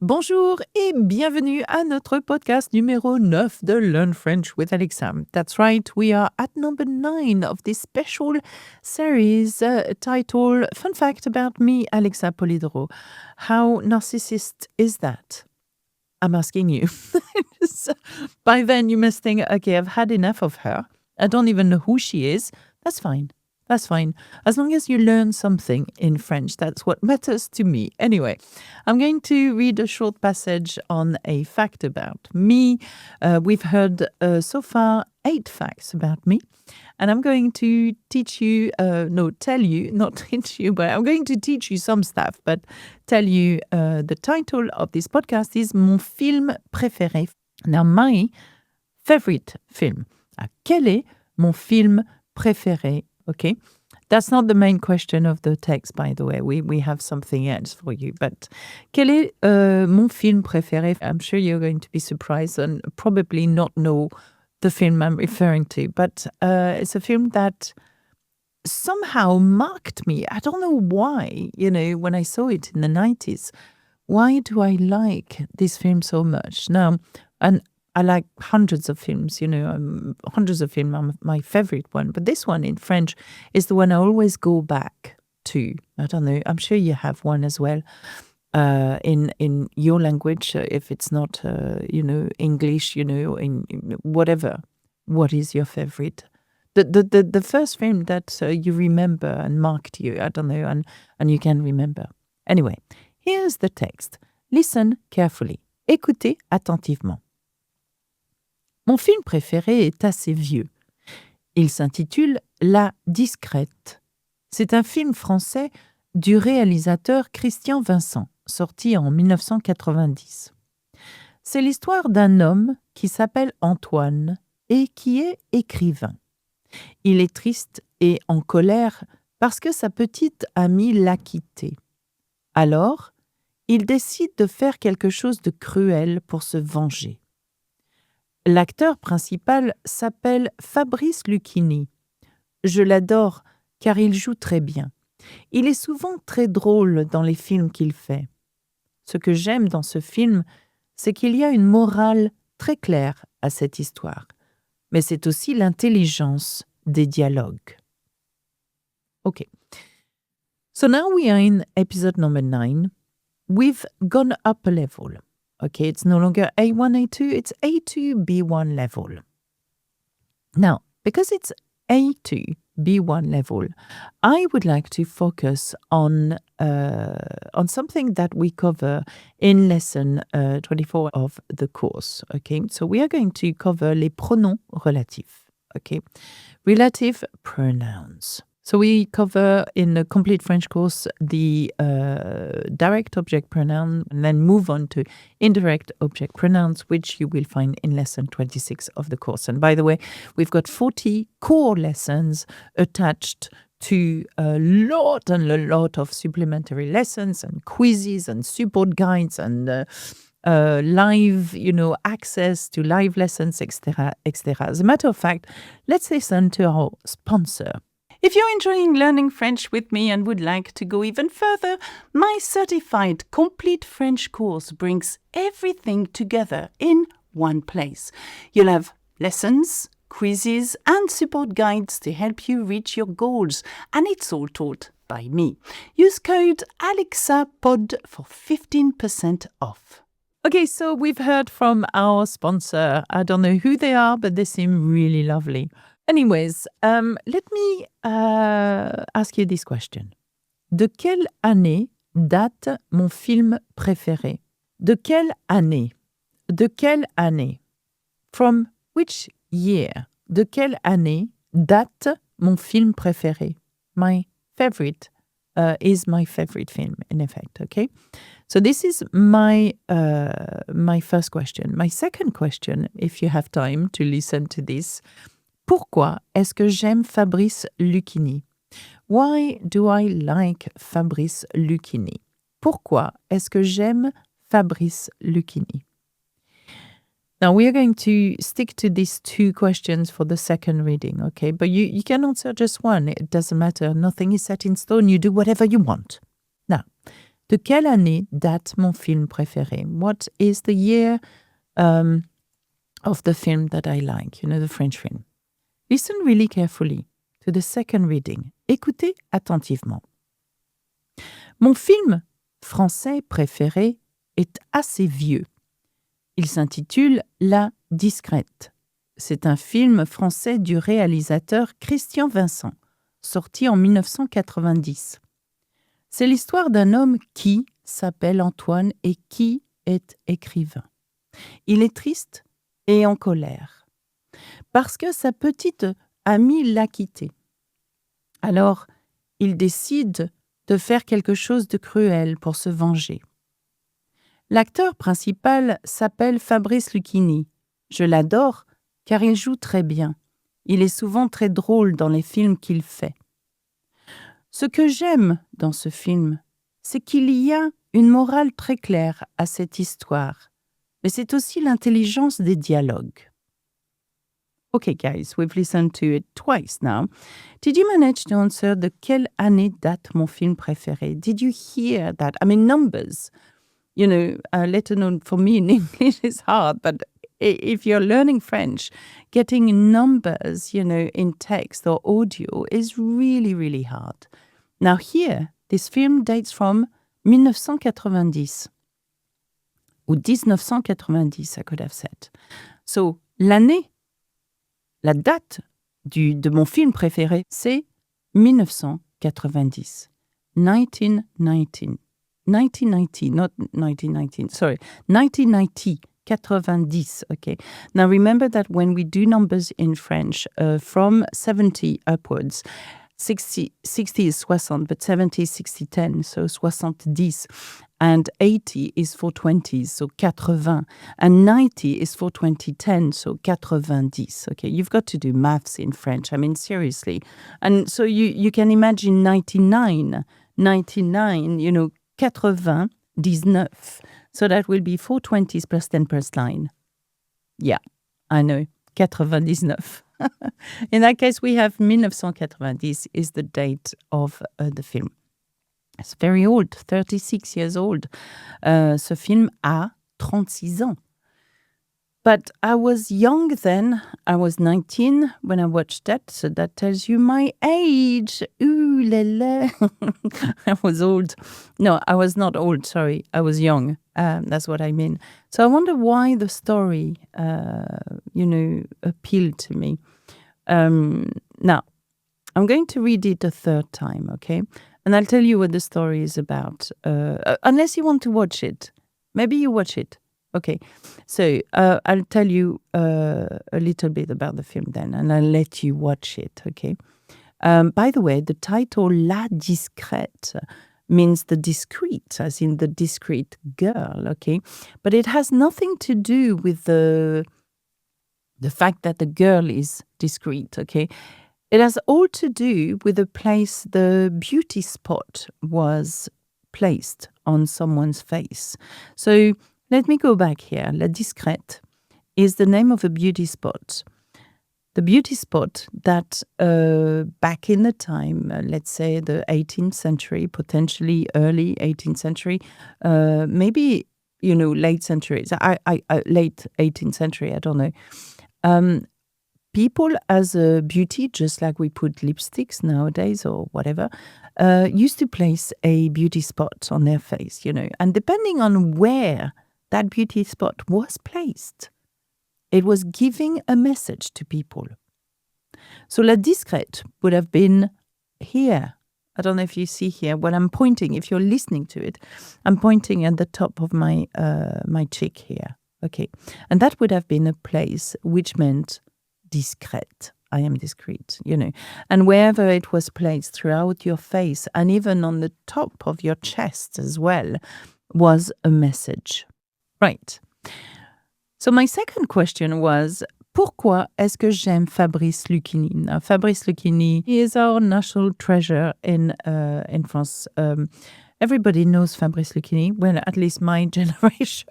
Bonjour et bienvenue à notre podcast numéro 9 de Learn French with Alexa. That's right, we are at number 9 of this special series titled Fun Fact About Me, Alexa Polidoro. How narcissist is that? I'm asking you. So, by then you must think, okay, I've had enough of her. I don't even know who she is. That's fine. That's fine. As long as you learn something in French, that's what matters to me. Anyway, I'm going to read a short passage on a fact about me. We've heard so far 8 facts about me. And I'm going to teach you, tell you, not teach you, but I'm going to teach you some stuff. But tell you the title of this podcast is Mon film préféré. Now, my favorite film. Quel est mon film préféré? Okay, that's not the main question of the text, by the way. We have something else for you. But quel est mon film préféré? I'm sure you're going to be surprised and probably not know the film I'm referring to. But it's a film that somehow marked me. I don't know why, when I saw it in the 90s. Why do I like this film so much? Now, and I like hundreds of films, hundreds of films are my favorite one. But this one in French is the one I always go back to. I don't know. I'm sure you have one as well in your language, if it's not, English, in whatever. What is your favorite? The first film that you remember and marked you, I don't know, and you can remember. Anyway, here's the text. Listen carefully. Écoutez attentivement. Mon film préféré est assez vieux. Il s'intitule La Discrète. C'est un film français du réalisateur Christian Vincent, sorti en 1990. C'est l'histoire d'un homme qui s'appelle Antoine et qui est écrivain. Il est triste et en colère parce que sa petite amie l'a quitté. Alors, il décide de faire quelque chose de cruel pour se venger. L'acteur principal s'appelle Fabrice Luchini. Je l'adore car il joue très bien. Il est souvent très drôle dans les films qu'il fait. Ce que j'aime dans ce film, c'est qu'il y a une morale très claire à cette histoire. Mais c'est aussi l'intelligence des dialogues. Okay. So now we are in episode number 9. We've gone up a level. Okay, it's no longer A1, A2, it's A2, B1 level. Now, because it's A2, B1 level, I would like to focus on something that we cover in lesson 24 of the course. Okay, so we are going to cover les pronoms relatifs. Okay, relative pronouns. So we cover in the complete French course the direct object pronoun and then move on to indirect object pronouns, which you will find in lesson 26 of the course. And by the way, we've got 40 core lessons attached to a lot of supplementary lessons and quizzes and support guides and live, access to live lessons, etc., etc. As a matter of fact, let's listen to our sponsor. If you're enjoying learning French with me and would like to go even further, my certified complete French course brings everything together in one place. You'll have lessons, quizzes, and support guides to help you reach your goals, and it's all taught by me. Use code ALEXAPOD for 15% off. Okay, so we've heard from our sponsor. I don't know who they are, but they seem really lovely. Anyways, let me ask you this question. De quelle année date mon film préféré? De quelle année? De quelle année? From which year? De quelle année date mon film préféré? My favorite is my favorite film, in effect, okay? So this is my first question. My second question, if you have time to listen to this, pourquoi est-ce que j'aime Fabrice Luchini? Why do I like Fabrice Luchini? Pourquoi est-ce que j'aime Fabrice Luchini? Now, we are going to stick to these 2 questions for the second reading, okay? But you can answer just one. It doesn't matter. Nothing is set in stone. You do whatever you want. Now, De quelle année date mon film préféré? What is the year of the film that I like, the French film? Listen really carefully to the second reading. Écoutez attentivement. Mon film français préféré est assez vieux. Il s'intitule La Discrète. C'est un film français du réalisateur Christian Vincent, sorti en 1990. C'est l'histoire d'un homme qui s'appelle Antoine et qui est écrivain. Il est triste et en colère parce que sa petite amie l'a quitté. Alors, il décide de faire quelque chose de cruel pour se venger. L'acteur principal s'appelle Fabrice Luchini. Je l'adore car il joue très bien. Il est souvent très drôle dans les films qu'il fait. Ce que j'aime dans ce film, c'est qu'il y a une morale très claire à cette histoire, mais c'est aussi l'intelligence des dialogues. Okay, guys, we've listened to it twice now. Did you manage to answer de quelle année date mon film préféré? Did you hear that? I mean, numbers, let alone for me in English is hard, but if you're learning French, getting numbers, in text or audio is really, really hard. Now here, this film dates from 1990. Ou 1990, I could have said. So, l'année, la date de mon film préféré, c'est 1990. 1990. 1990, not 1919, sorry. 1990. 90, okay. Now remember that when we do numbers in French, from 70 upwards, 60 is 60, but 70 is 60-10, so 70, and 80 is for 20s, so 80, and 90 is for 2010, so 90, okay. You've got to do maths in French, I mean, seriously. And so you can imagine 99, 80, 19. So that will be 4 20s plus 10 plus 9. Yeah, I know, 99. In that case, we have 1990 is the date of the film. It's very old, 36 years old. Ce film a 36 ans. But I was young then. I was 19 when I watched that, so that tells you my age. Ooh la la. I was old. No, I was not old, sorry. I was young. That's what I mean. So I wonder why the story, appealed to me. Now, I'm going to read it a third time, okay? And I'll tell you what the story is about. Unless you want to watch it. Maybe you watch it. Okay, so I'll tell you a little bit about the film then, and I'll let you watch it, okay? By the way, the title La Discrète means the discreet, as in the discreet girl, okay? But it has nothing to do with the fact that the girl is discreet, okay? It has all to do with the place the beauty spot was placed on someone's face. So let me go back here. La Discrète is the name of a beauty spot. The beauty spot that back in the time, let's say the 18th century, potentially early 18th century, maybe, late centuries, late 18th century, I don't know. People as a beauty, just like we put lipsticks nowadays or whatever, used to place a beauty spot on their face, and depending on where that beauty spot was placed, it was giving a message to people. So La Discrète would have been here. I don't know if you see here when I'm pointing. If you're listening to it, I'm pointing at the top of my cheek here. Okay, and that would have been a place which meant discrète. I am discreet, And wherever it was placed throughout your face and even on the top of your chest as well was a message. Right. So my second question was, pourquoi est-ce que j'aime Fabrice Luchini? Now, Fabrice Luchini is our national treasure in France. Everybody knows Fabrice Luchini. Well, at least my generation.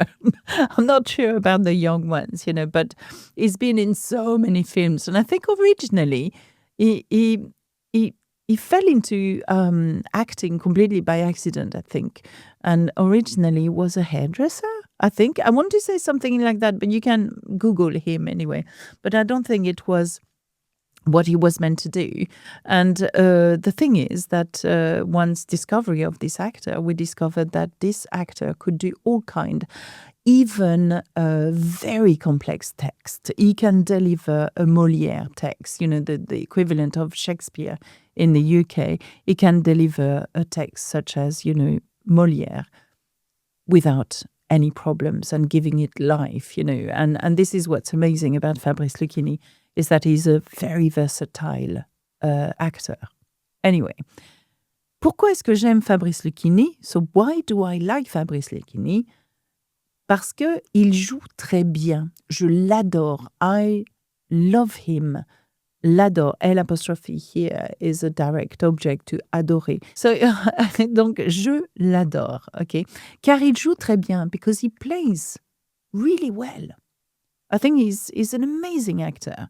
I'm not sure about the young ones, but he's been in so many films. And I think originally he he fell into acting completely by accident, I think. And originally was a hairdresser, I think. I want to say something like that, but you can Google him anyway. But I don't think it was what he was meant to do. And the thing is that once discovery of this actor, we discovered that this actor could do all kind, even very complex text. He can deliver a Molière text, the equivalent of Shakespeare in the UK. He can deliver a text such as, Molière without any problems and giving it life, And this is what's amazing about Fabrice Luchini, is that he's a very versatile actor. Anyway, pourquoi est-ce que j'aime Fabrice Luchini? So why do I like Fabrice Luchini? Parce que il joue très bien. Je l'adore. I love him. L'adore. L'apostrophe here is a direct object to adorer. So, donc, je l'adore, okay? Car il joue très bien, because he plays really well. I think he's an amazing actor.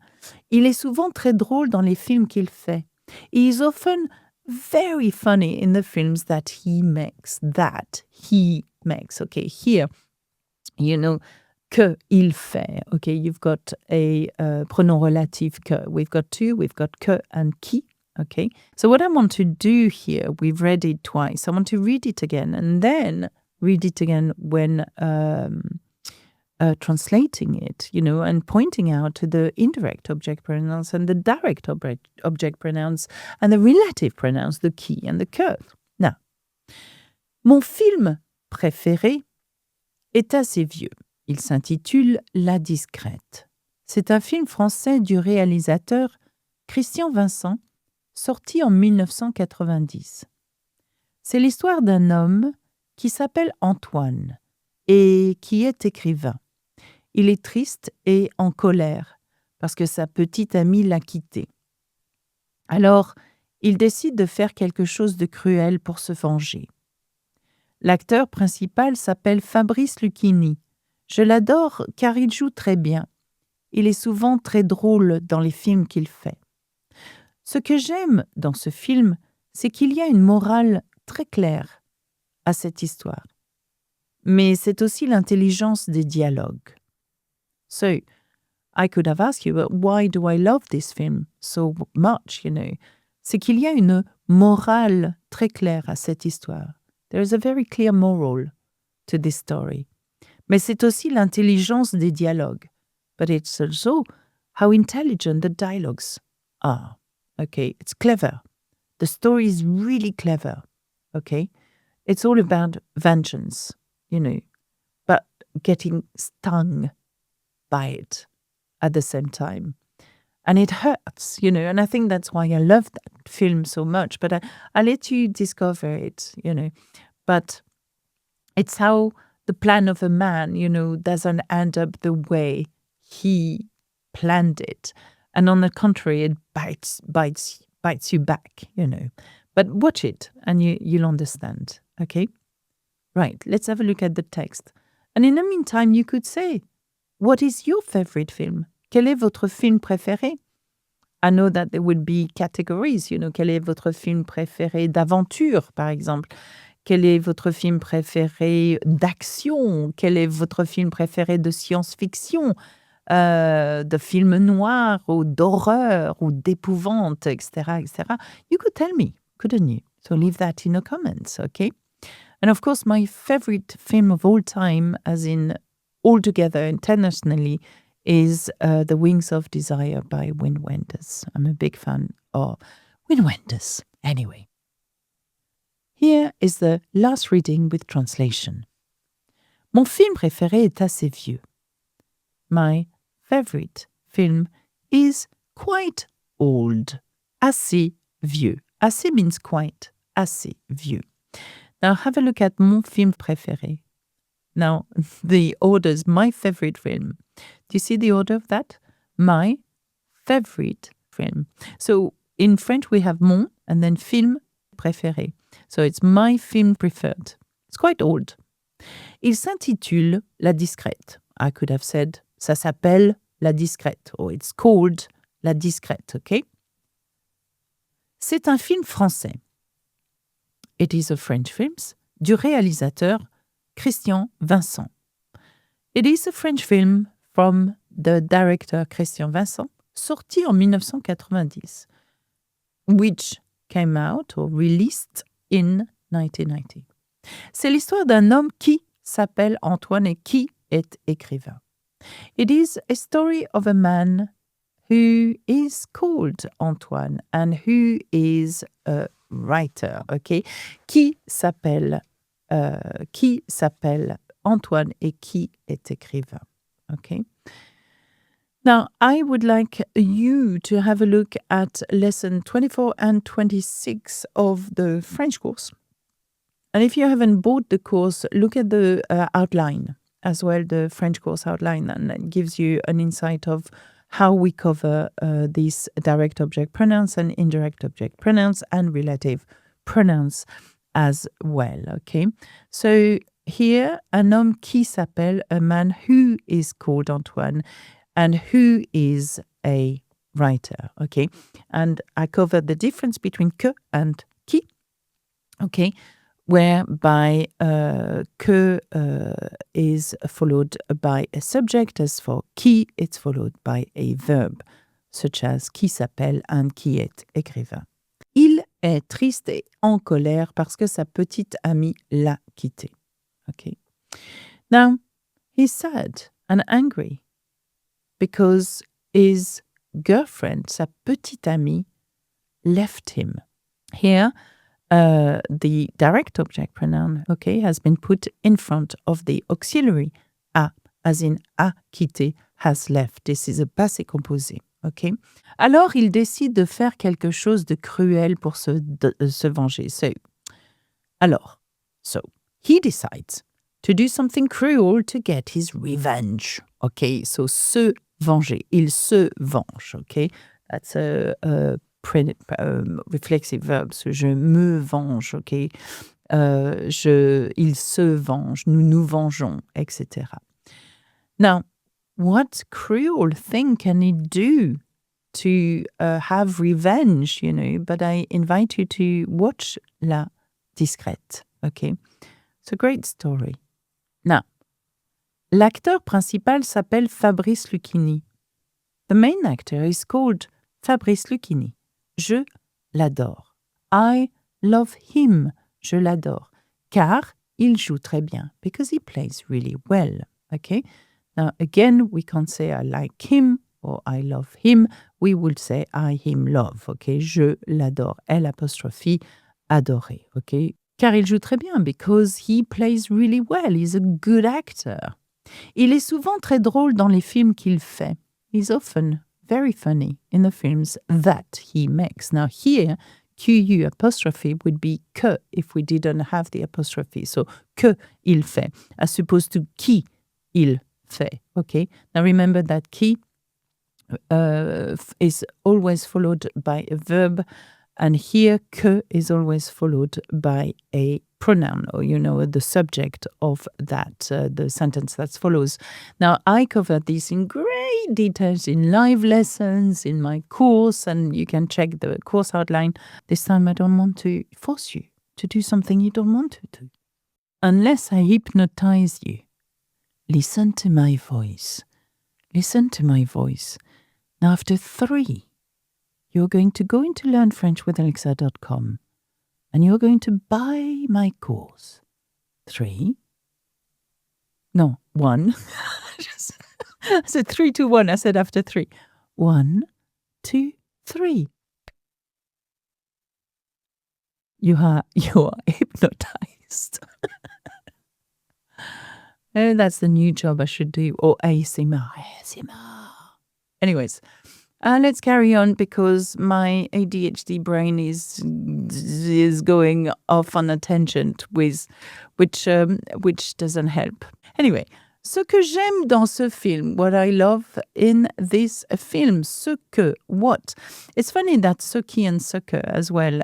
Il est souvent très drôle dans les films qu'il fait. He is often very funny in the films that he makes. Okay, here, que, il fait. Okay, you've got a pronom relatif que. We've got two, we've got que and qui. Okay, so what I want to do here, we've read it twice. I want to read it again and then read it again when translating it, and pointing out to the indirect object pronouns and the direct object pronouns and the relative pronouns, the qui and the que. Now, mon film préféré est assez vieux. Il s'intitule La Discrète. C'est un film français du réalisateur Christian Vincent, sorti en 1990. C'est l'histoire d'un homme qui s'appelle Antoine et qui est écrivain. Il est triste et en colère parce que sa petite amie l'a quitté. Alors, il décide de faire quelque chose de cruel pour se venger. L'acteur principal s'appelle Fabrice Luchini. Je l'adore car il joue très bien. Il est souvent très drôle dans les films qu'il fait. Ce que j'aime dans ce film, c'est qu'il y a une morale très claire à cette histoire. Mais c'est aussi l'intelligence des dialogues. So, I could have asked you, but why do I love this film so much, C'est qu'il y a une morale très claire à cette histoire. There is a very clear moral to this story. Mais c'est aussi l'intelligence des dialogues. But it's also how intelligent the dialogues are. Okay, it's clever. The story is really clever. Okay, it's all about vengeance, but getting stung by it at the same time. And it hurts, and I think that's why I love that film so much. But I let you discover it, But it's how the plan of a man, doesn't end up the way he planned it. And on the contrary, it bites you back, But watch it and you'll understand, okay? Right, let's have a look at the text. And in the meantime, you could say, what is your favorite film? Quel est votre film préféré? I know that there would be categories, Quel est votre film préféré d'aventure, par exemple? Quel est votre film préféré d'action? Quel est votre film préféré de science-fiction? De film noir ou d'horreur ou d'épouvante, etc., etc. You could tell me, couldn't you? So leave that in the comments, okay? And of course, my favorite film of all time, as in altogether internationally, is The Wings of Desire by Wim Wenders. I'm a big fan of Wim Wenders. Anyway, here is the last reading with translation. Mon film préféré est assez vieux. My favorite film is quite old. Assez vieux. Assez means quite. Assez vieux. Now have a look at mon film préféré. Now, the order is my favorite film. Do you see the order of that? My favorite film. So in French, we have mon and then film préféré. So it's my film preferred. It's quite old. Il s'intitule La Discrète. I could have said, ça s'appelle La Discrète, or it's called La Discrète, okay? C'est un film français. It is a French film du réalisateur Christian Vincent. It is a French film from the director Christian Vincent, sorti en 1990, which came out or released in 1990. C'est l'histoire d'un homme qui s'appelle Antoine et qui est écrivain. It is a story of a man who is called Antoine and who is a writer, okay? Qui s'appelle Antoine et qui est écrivain, okay? Now, I would like you to have a look at lesson 24 and 26 of the French course. And if you haven't bought the course, look at the outline as well, the French course outline, and it gives you an insight of how we cover these direct object pronouns and indirect object pronouns and relative pronouns as well, okay? So here, un homme qui s'appelle, a man who is called Antoine and who is a writer, okay? And I covered the difference between que and qui, okay? Whereby que is followed by a subject, as for qui, it's followed by a verb, such as qui s'appelle and qui est écrivain. Il est triste et en colère parce que sa petite amie l'a quitté. Okay. Now, he's sad and angry because his girlfriend, sa petite amie, left him. Here, the direct object pronoun, okay, has been put in front of the auxiliary a, as in a quitté, has left. This is a passé composé, okay? Alors, il décide de faire quelque chose de cruel pour se venger. So, he decides to do something cruel to get his revenge, okay? So, se venger, il se venge, okay? That's a reflexive verb, so je me venge, okay? Il se venge, nous nous vengeons, etc. Now, what cruel thing can he do to have revenge, you know? But I invite you to watch La Discrète, okay? It's a great story. Now, l'acteur principal s'appelle Fabrice Luchini. The main actor is called Fabrice Luchini. Je l'adore. I love him. Je l'adore. Car il joue très bien. Because he plays really well. Okay? Now, again, we can't say I like him or I love him. We would say I him love. Okay? Je l'adore. L', adorer. Okay? Car il joue très bien. Because he plays really well. He's a good actor. Il est souvent très drôle dans les films qu'il fait. He's often very funny in the films that he makes. Now here, QU apostrophe would be que if we didn't have the apostrophe. So, que il fait, as opposed to qui il fait. Okay? Now remember that qui is always followed by a verb, and here que is always followed by a pronoun, or, you know, the subject of that, the sentence that follows. Now, I covered this in great details in live lessons, in my course, and you can check the course outline. This time, I don't want to force you to do something you don't want to do. Unless I hypnotize you, listen to my voice. Listen to my voice. Now, after 3, you're going to go into learnfrenchwithalexa.com. And you're going to buy my course. 3. No, 1. I said 3, 2, 1. I said after 3. 1, 2, 3. You are hypnotized. And that's the new job I should do. Or ASMR. Anyways. Let's carry on because my ADHD brain is going off on a tangent with which doesn't help. Anyway, ce que j'aime dans ce film, what I love in this film, ce que, what. It's funny that ce qui and ce que as well.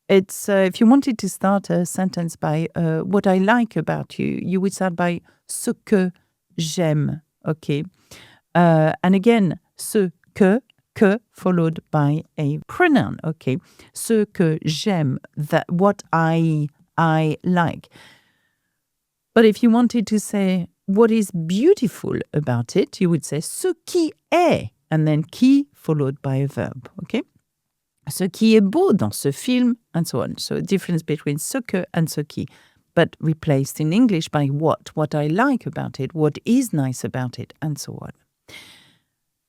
It's if you wanted to start a sentence by what I like about you, you would start by ce que j'aime. Okay, and again, ce que que followed by a pronoun, okay? Ce que j'aime, what I like. But if you wanted to say what is beautiful about it, you would say ce qui est, and then qui followed by a verb, okay? Ce qui est beau dans ce film, and so on. So a difference between ce que and ce qui, but replaced in English by what I like about it, what is nice about it, and so on.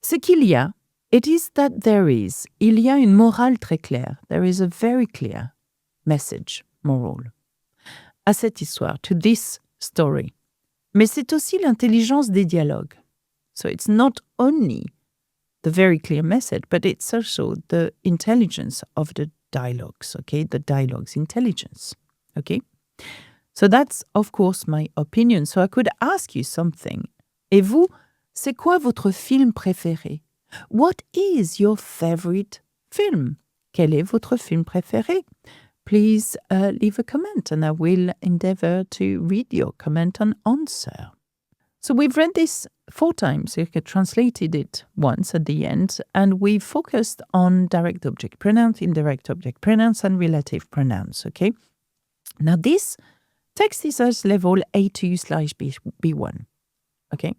Ce qu'il y a, it is that il y a une morale très claire. There is a very clear message, moral, à cette histoire, to this story. Mais c'est aussi l'intelligence des dialogues. So it's not only the very clear message, but it's also the intelligence of the dialogues, okay? The dialogue's intelligence, okay? So that's, of course, my opinion. So I could ask you something. Et vous, c'est quoi votre film préféré? What is your favorite film? Quel est votre film préféré? Please leave a comment and I will endeavor to read your comment and answer. So we've read this 4 times. You translated it once at the end, and we focused on direct object pronouns, indirect object pronouns, and relative pronouns, okay? Now this text is at level A2/B1, okay?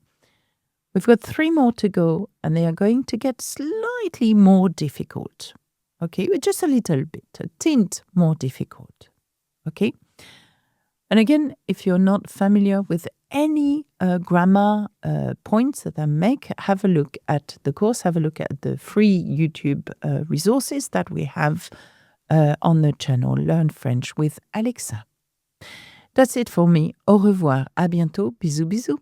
We've got 3 more to go, and they are going to get slightly more difficult, okay? Just a little bit, a tint more difficult, okay? And again, if you're not familiar with any grammar points that I make, have a look at the course, have a look at the free YouTube resources that we have on the channel Learn French with Alexa. That's it for me. Au revoir. À bientôt. Bisous, bisous.